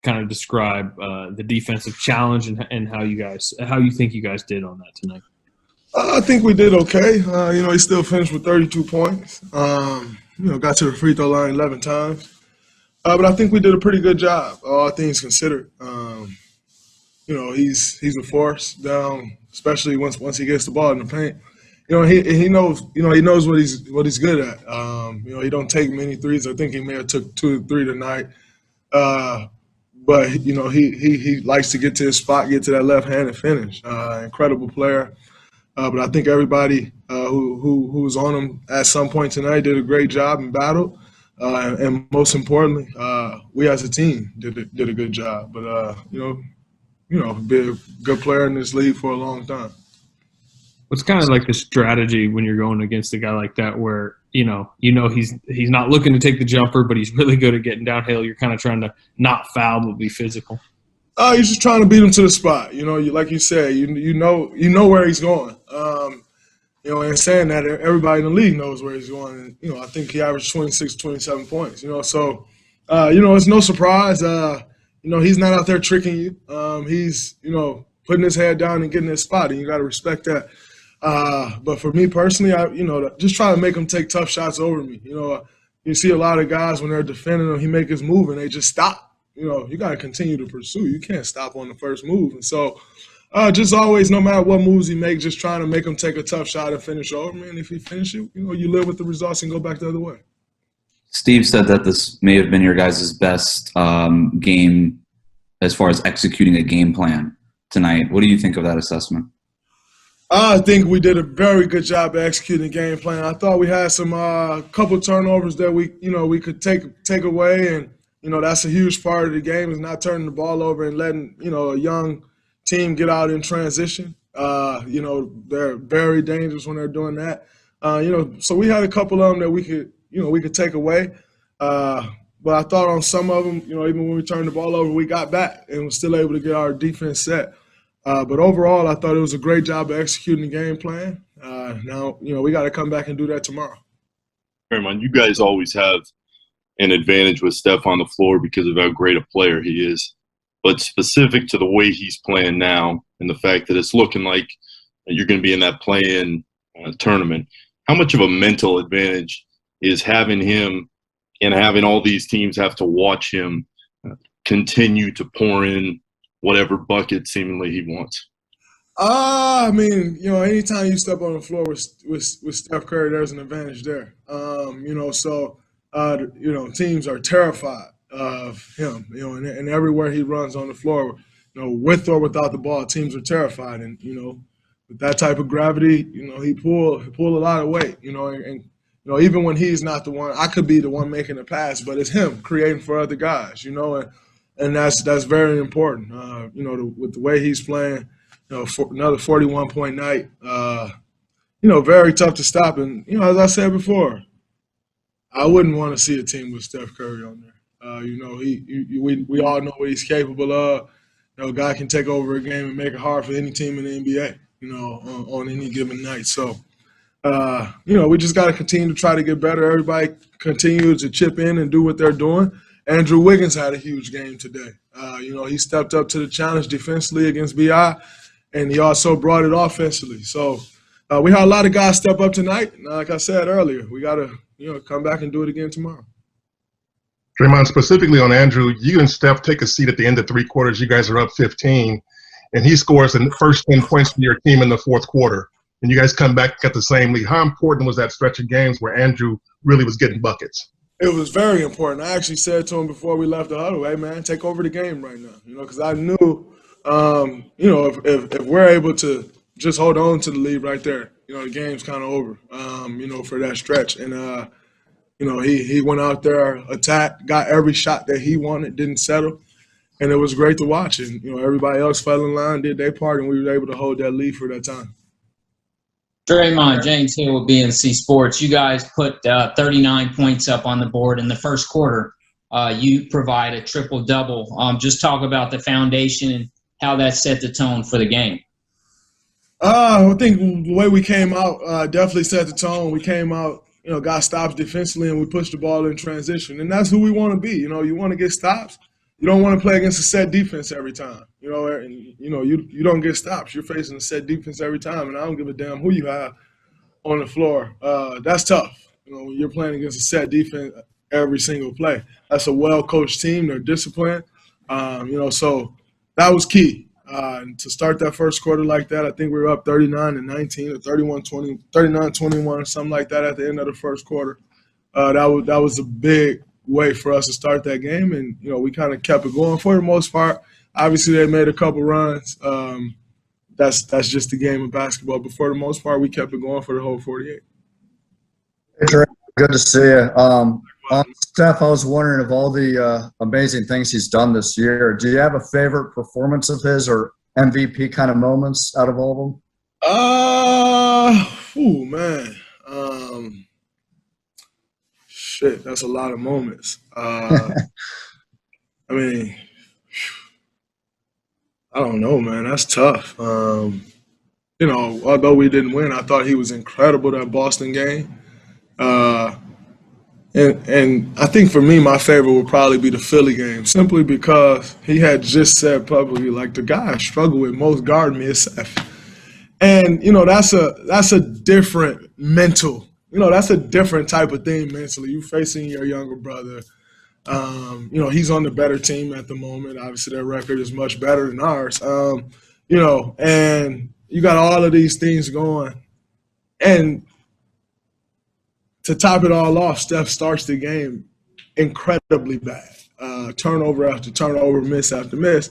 kind of describe the defensive challenge and how you think you guys did on that tonight? I think we did okay. He still finished with 32 points. Got to the free throw line 11 times. But I think we did a pretty good job, all things considered. He's a force down, especially once he gets the ball in the paint. He knows what he's good at. He don't take many threes. I think he may have took 2 or 3 tonight. But he likes to get to his spot, get to that left hand and finish. Incredible player. But I think everybody who was on him at some point tonight did a great job and battled. And most importantly, we as a team did a good job. But been a good player in this league for a long time. What's kind of like the strategy when you're going against a guy like that, where he's not looking to take the jumper, but he's really good at getting downhill. You're kind of trying to not foul but be physical. You're just trying to beat him to the spot. Like you said, you know where he's going. And saying that, everybody in the league knows where he's going. And, I think he averaged 26, 27 points. So it's no surprise. He's not out there tricking you. He's putting his head down and getting his spot, and you got to respect that. But for me personally, just trying to make him take tough shots over me. You see a lot of guys when they're defending him, he make his move and they just stop. You got to continue to pursue. You can't stop on the first move. And so just always, no matter what moves he makes, just trying to make him take a tough shot and finish over me. And if he finishes, you live with the results and go back the other way. Steve said that this may have been your guys' best game as far as executing a game plan tonight. What do you think of that assessment? I think we did a very good job of executing the game plan. I thought we had some couple turnovers that we could take away, and that's a huge part of the game is not turning the ball over and letting a young team get out in transition. They're very dangerous when they're doing that. So we had a couple of them that we could take away. But I thought on some of them, even when we turned the ball over, we got back and was still able to get our defense set. But overall, I thought it was a great job of executing the game plan. Now, we got to come back and do that tomorrow. Draymond, you guys always have an advantage with Steph on the floor because of how great a player he is. But specific to the way he's playing now and the fact that it's looking like you're going to be in that play-in tournament, how much of a mental advantage is having him and having all these teams have to watch him continue to pour in whatever bucket seemingly he wants? Anytime you step on the floor with Steph Curry, there's an advantage there. Teams are terrified of him, and everywhere he runs on the floor, with or without the ball, teams are terrified. And, with that type of gravity, he pull a lot of weight, and even when he's not the one, I could be the one making the pass, but it's him creating for other guys, and that's very important. With the way he's playing, for another 41-point night, very tough to stop. And, as I said before, I wouldn't want to see a team with Steph Curry on there. We all know what he's capable of. A guy can take over a game and make it hard for any team in the NBA, on any given night. So, we just got to continue to try to get better. Everybody continue to chip in and do what they're doing. Andrew Wiggins had a huge game today. He stepped up to the challenge defensively against BI, and he also brought it offensively. So we had a lot of guys step up tonight. And like I said earlier, we got to come back and do it again tomorrow. Draymond, specifically on Andrew, you and Steph take a seat at the end of 3 quarters. You guys are up 15, and he scores the first 10 points for your team in the 4th quarter. And you guys come back, get the same lead. How important was that stretch of games where Andrew really was getting buckets? It was very important. I actually said to him before we left the huddle, hey, man, take over the game right now, because I knew, if we're able to just hold on to the lead right there, the game's kind of over, for that stretch. And, he went out there, attacked, got every shot that he wanted, didn't settle. And it was great to watch. And, everybody else fell in line, did their part, and we were able to hold that lead for that time. Draymond, James Hill with BNC Sports. You guys put 39 points up on the board in the first quarter. You provide a triple-double. Just talk about the foundation and how that set the tone for the game. I think the way we came out definitely set the tone. We came out, got stops defensively, and we pushed the ball in transition. And that's who we want to be. You want to get stops. you don't want to play against a set defense every time. And you don't get stops. You're facing a set defense every time, and I don't give a damn who you have on the floor. That's tough. When you're playing against a set defense every single play. That's a well-coached team. They're disciplined. So that was key. To start that first quarter like that, I think we were up 39-19 or 31-20, 39-21 or something like that at the end of the first quarter. That was a big way for us to start that game, and we kind of kept it going for the most part. Obviously, they made a couple runs. That's just the game of basketball. But for the most part, we kept it going for the whole 48. Hey, Trey, good to see you. Steph, I was wondering, of all the amazing things he's done this year, do you have a favorite performance of his or MVP kind of moments out of all of them? Man. Shit, that's a lot of moments. I mean, I don't know, man. That's tough. Although we didn't win, I thought he was incredible that Boston game. And I think for me, my favorite would probably be the Philly game, simply because he had just said publicly, like, the guy I struggle with most guard me is Seth. And, that's a different mental, that's a different type of thing mentally. You facing your younger brother. He's on the better team at the moment. Obviously, their record is much better than ours. And you got all of these things going. And to top it all off, Steph starts the game incredibly bad. Turnover after turnover, miss after miss.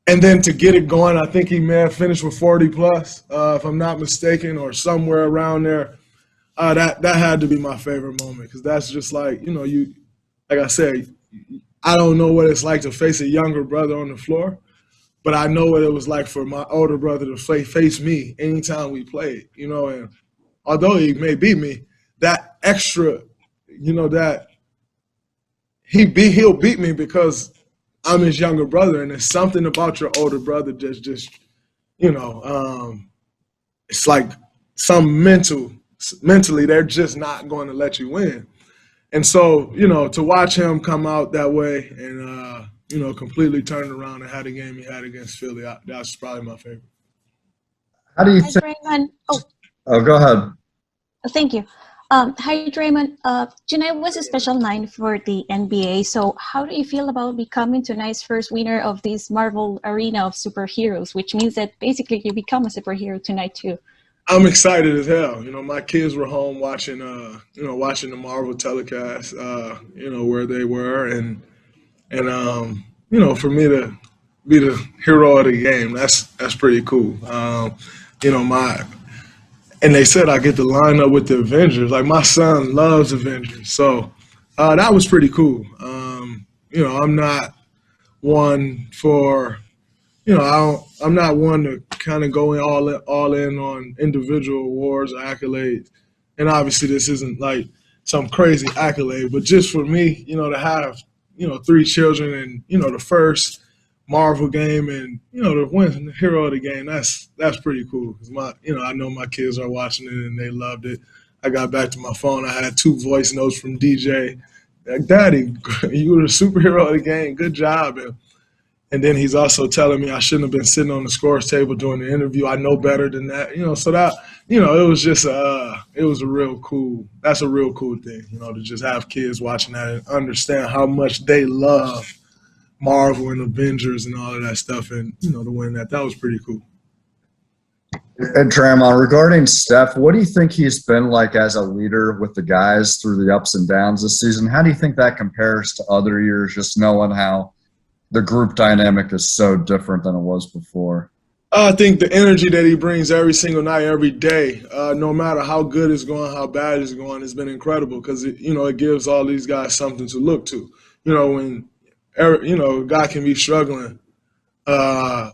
And then to get it going, I think he may have finished with 40-plus, if I'm not mistaken, or somewhere around there. That had to be my favorite moment, because that's just like, like I said, I don't know what it's like to face a younger brother on the floor, but I know what it was like for my older brother to face me anytime we played, and although he may beat me, that extra, that he'll beat me because I'm his younger brother, and there's something about your older brother just it's like some mentally they're just not going to let you win. And so, to watch him come out that way and, completely turn around and have the game he had against Philly, that's probably my favorite. How do you Hi, think? Draymond. Oh, go ahead. Thank you. Hi, Draymond. Tonight was a special night for the NBA. So how do you feel about becoming tonight's first winner of this Marvel Arena of Superheroes, which means that basically you become a superhero tonight too? I'm excited as hell. My kids were home watching the Marvel telecast, where they were. And for me to be the hero of the game, that's pretty cool. And they said I get to line up with the Avengers. Like, my son loves Avengers. So that was pretty cool. I'm not one for, I'm not one to kind of go all in on individual awards or accolades. And obviously this isn't like some crazy accolade, but just for me, to have, 3 children and, the first Marvel game and, to win the hero of the game, that's pretty cool. Cause I know my kids are watching it and they loved it. I got back to my phone. I had 2 voice notes from DJ. Like, Daddy, you were the superhero of the game. Good job. And then he's also telling me I shouldn't have been sitting on the scores table during the interview. I know better than that. So that, it was just, it was that's a real cool thing, to just have kids watching that and understand how much they love Marvel and Avengers and all of that stuff, and to win that was pretty cool. And Draymond, regarding Steph, what do you think he's been like as a leader with the guys through the ups and downs this season? How do you think that compares to other years, just knowing how the group dynamic is so different than it was before? I think the energy that he brings every single night, every day, no matter how good it's going, how bad it's going, has been incredible, because it gives all these guys something to look to. When a guy can be struggling, and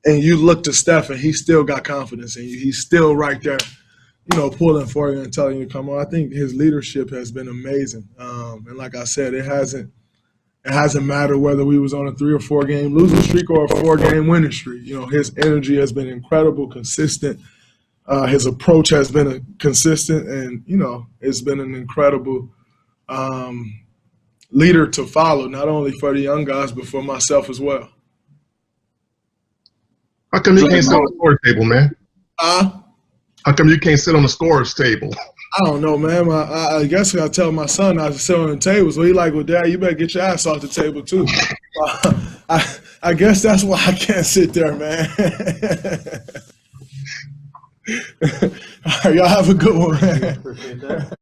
you look to Steph and he's still got confidence in you. He's still right there, pulling for you and telling you to come on. I think his leadership has been amazing. And like I said, it hasn't mattered whether we was on a 3 or 4 game losing streak or a 4-game winning streak. His energy has been incredible, consistent. His approach has been consistent, and it's been an incredible leader to follow, not only for the young guys, but for myself as well. How come you can't sit on the scorer's table, man? How come you can't sit on the scorer's table? I don't know, man. I guess I tell my son not to sit on the table. So he like, well, Dad, you better get your ass off the table too. I guess that's why I can't sit there, man. All right, y'all have a good one, man. Appreciate that.